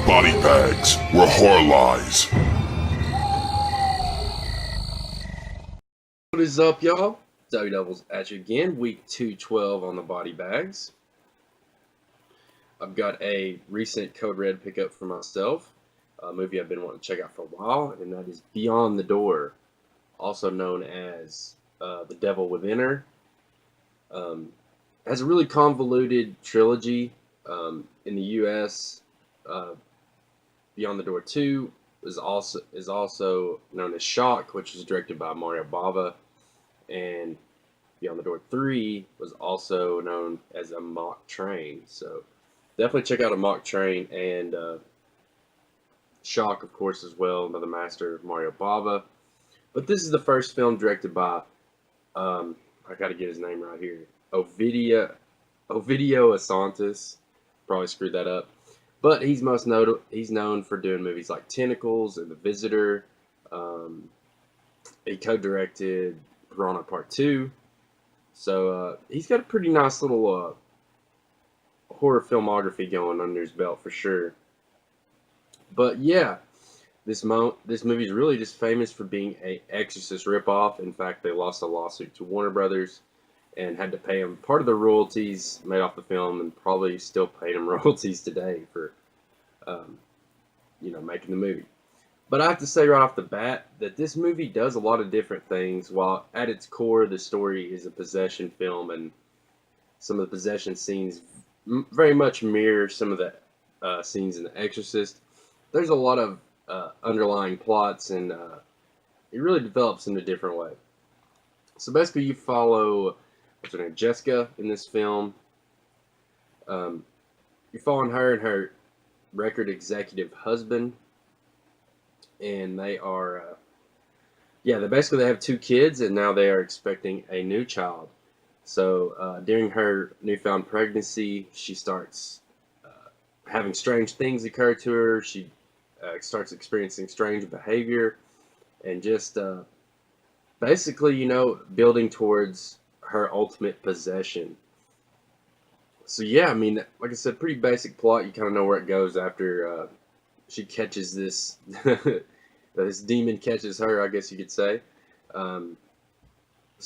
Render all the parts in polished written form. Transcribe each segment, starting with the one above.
Bodybags, where horror lies. What is up, y'all? Dubby Dubbles at you again. Week 212 on the Bodybags. I've got a recent Code Red pickup for myself. A movie I've been wanting to check out for a while, and that is Beyond the Door, also known as The Devil Within Her. Has a really convoluted trilogy. In the U.S., Beyond the Door 2 is also known as Shock, which was directed by Mario Bava, and Beyond the Door 3 was also known as A Mock Train. So definitely check out A Mock Train and Shock, of course, as well, another master of Mario Bava. But this is the first film directed by, I got to get his name right here, Ovidio Asantis. Probably screwed that up. But he's known for doing movies like Tentacles and The Visitor. He co-directed Piranha Part 2. So he's got a pretty nice little horror filmography going under his belt for sure. But yeah, this movie is really just famous for being a Exorcist ripoff. In fact, they lost a lawsuit to Warner Brothers and had to pay him part of the royalties made off the film, and probably still paying him royalties today for, making the movie. But I have to say right off the bat that this movie does a lot of different things. While at its core, the story is a possession film, and some of the possession scenes very much mirror some of the scenes in The Exorcist. There's a lot of underlying plots, and it really develops in a different way. So basically, you follow what's her name, Jessica, in this film. You're following her and her record executive husband, and they are, they have 2 kids, and now they are expecting a new child. So during her newfound pregnancy, she starts having strange things occur to her. She starts experiencing strange behavior, and just basically, building towards her ultimate possession. So yeah, I mean, like I said, pretty basic plot. You kind of know where it goes after she catches this, this demon catches her, I guess you could say. So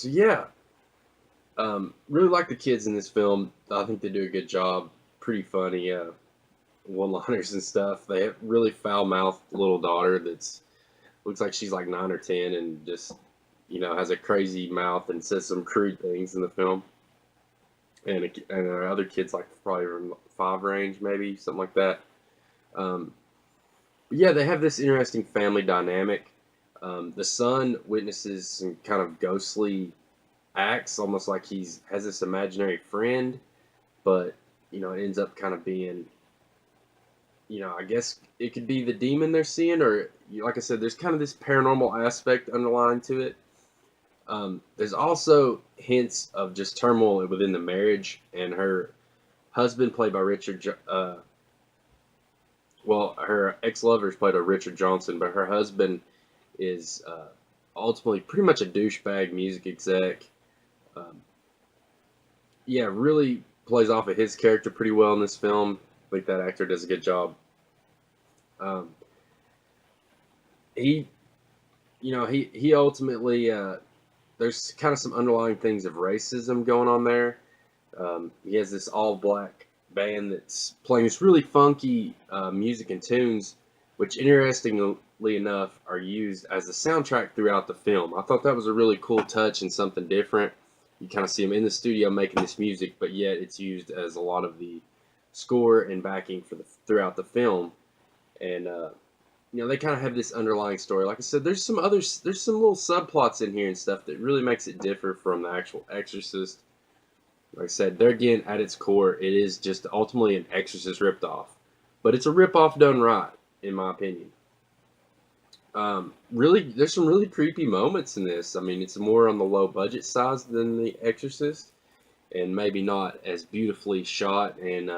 yeah, really like the kids in this film. I think they do a good job. Pretty funny one-liners and stuff. They have really foul-mouthed little daughter that's looks like she's like 9 or 10, and just has a crazy mouth and says some crude things in the film. And our other kids like probably around 5 range, maybe something like that. Yeah, they have this interesting family dynamic. The son witnesses some kind of ghostly acts, almost like has this imaginary friend, but it ends up kind of being, I guess it could be the demon they're seeing, or like I said, there's kind of this paranormal aspect underlying to it. There's also hints of just turmoil within the marriage, and her husband, played by her ex-lover is played by Richard Johnson, but her husband is ultimately pretty much a douchebag music exec. Really plays off of his character pretty well in this film. I think that actor does a good job. He ultimately, there's kind of some underlying things of racism going on there. He has this all-black band that's playing this really funky music and tunes, which, interestingly enough, are used as a soundtrack throughout the film. I thought that was a really cool touch and something different. You kind of see him in the studio making this music, but yet it's used as a lot of the score and backing throughout the film. And they kind of have this underlying story. Like I said, there's some little subplots in here and stuff that really makes it differ from the actual Exorcist. Like I said, there again, at its core, it is just ultimately an Exorcist ripped off, but it's a rip off done right, in my opinion. Really, there's some really creepy moments in this. I mean, it's more on the low budget side than the Exorcist, and maybe not as beautifully shot and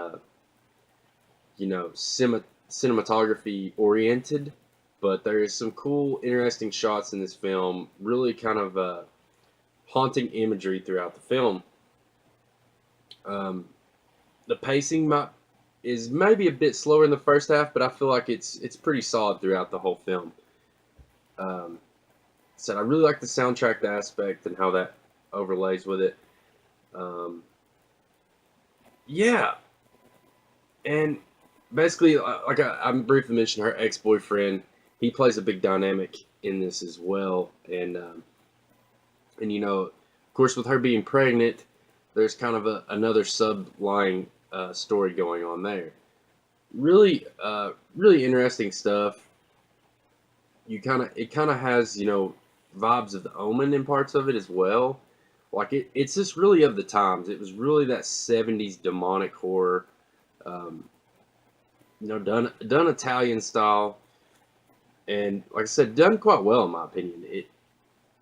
cinematography oriented, but there is some cool, interesting shots in this film. Really kind of haunting imagery throughout the film. The pacing is maybe a bit slower in the first half, but I feel like it's pretty solid throughout the whole film. Um, so I really like the soundtrack aspect and how that overlays with it. Um, yeah, and basically, like I briefly mentioned, her ex boyfriend, he plays a big dynamic in this as well, and of course, with her being pregnant, there's kind of another subline story going on there. Really, really interesting stuff. It kind of has vibes of the Omen in parts of it as well. Like it's just really of the times. It was really that '70s demonic horror, um, done Italian style, and like I said, done quite well in my opinion.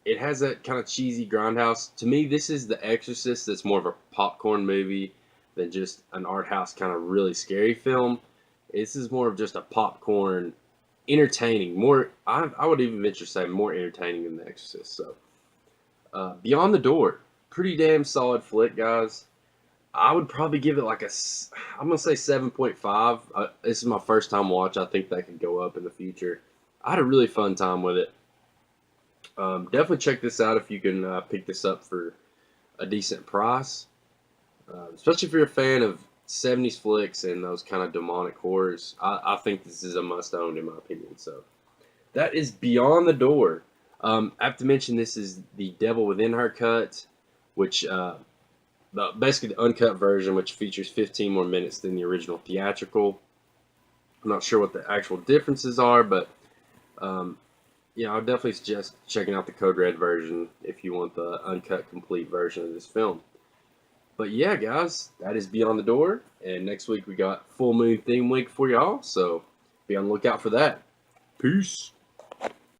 It has that kind of cheesy grindhouse. To me, this is The Exorcist. That's more of a popcorn movie than just an art house kind of really scary film. This is more of just a popcorn, entertaining. More, I would even venture to say more entertaining than The Exorcist. So, Beyond the Door, pretty damn solid flick, guys. I would probably give it like I'm gonna say 7.5. This is my first time watch. I think that could go up in the future. I had a really fun time with it. Definitely check this out if you can pick this up for a decent price, especially if you're a fan of '70s flicks and those kind of demonic horrors. I think this is a must own in my opinion. So that is Beyond the Door. I have to mention this is the Devil Within Her cut, which basically the uncut version, which features 15 more minutes than the original theatrical. I'm not sure what the actual differences are, but um, yeah, I would definitely suggest checking out the Code Red version if you want the uncut complete version of this film. But yeah, guys, that is Beyond the Door, and next week we got Full Moon Theme Week for y'all, so be on the lookout for that. Peace.